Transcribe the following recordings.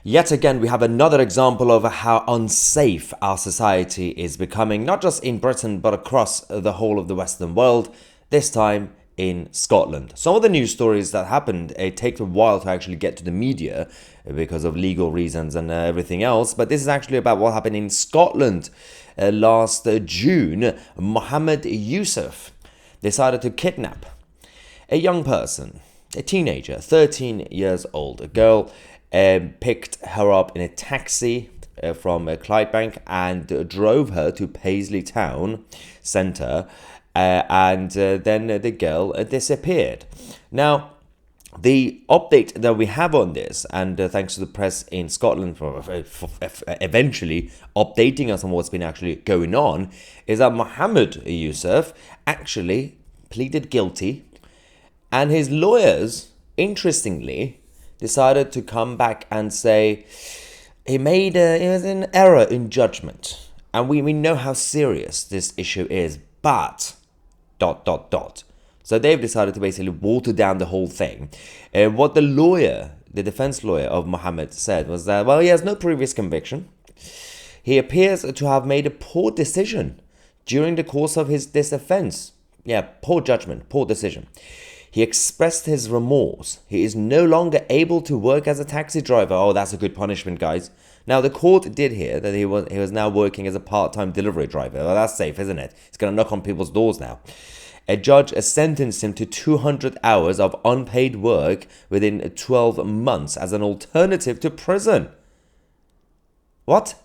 Yet again, we have another example of how unsafe our society is becoming, not just in Britain, but across the whole of the Western world, this time in Scotland. Some of the news stories that happened, it takes a while to actually get to the media because of legal reasons and everything else, but this is actually about what happened in Scotland last June. Mohamed Yusuf decided to kidnap a young person, a teenager, 13 years old, a girl, picked her up in a taxi from Clydebank and drove her to Paisley Town Centre, and then the girl disappeared. Now, the update that we have on this, and thanks to the press in Scotland for eventually updating us on what's been actually going on, is that Mohamed Yusuf actually pleaded guilty, and his lawyers, interestingly, decided to come back and say it was an error in judgment, and we know how serious this issue is, but ... So they've decided to basically water down the whole thing. What the defense lawyer of Mohammed said was that, well, he has no previous conviction. He appears to have made a poor decision during the course of this offense. Yeah, poor judgment, poor decision. He expressed his remorse. He is no longer able to work as a taxi driver. Oh, that's a good punishment, guys. Now, the court did hear that he was now working as a part-time delivery driver. Well, that's safe, isn't it? He's going to knock on people's doors now. A judge sentenced him to 200 hours of unpaid work within 12 months as an alternative to prison. What?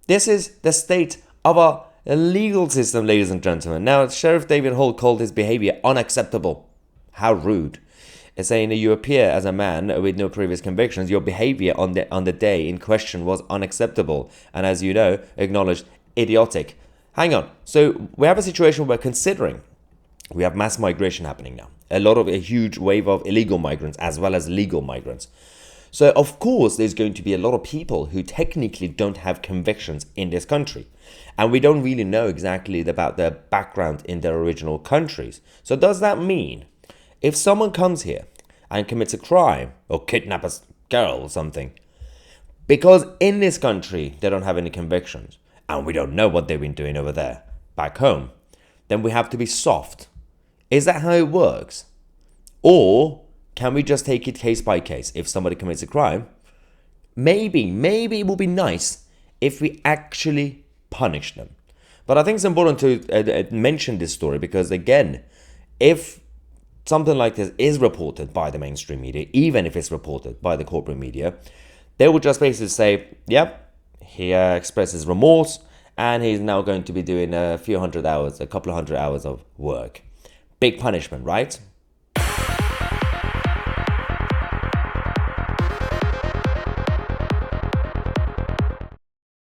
This is the state of our legal system, ladies and gentlemen. Now, Sheriff David Hall called his behavior unacceptable. How rude. It's saying that you appear as a man with no previous convictions. Your behavior on the day in question was unacceptable. And as you know, acknowledged idiotic. Hang on. So we have a situation where considering we have mass migration happening now. A huge wave of illegal migrants as well as legal migrants. So of course there's going to be a lot of people who technically don't have convictions in this country. And we don't really know exactly about their background in their original countries. So does that mean if someone comes here and commits a crime or kidnaps a girl or something, because in this country they don't have any convictions and we don't know what they've been doing over there back home, then we have to be soft? Is that how it works? Or can we just take it case by case? If somebody commits a crime, maybe it would be nice if we actually punish them. But I think it's important to mention this story because, again, if something like this is reported by the mainstream media, even if it's reported by the corporate media, they will just basically say, yep, he expresses remorse and he's now going to be doing a couple of hundred hours of work. Big punishment, right?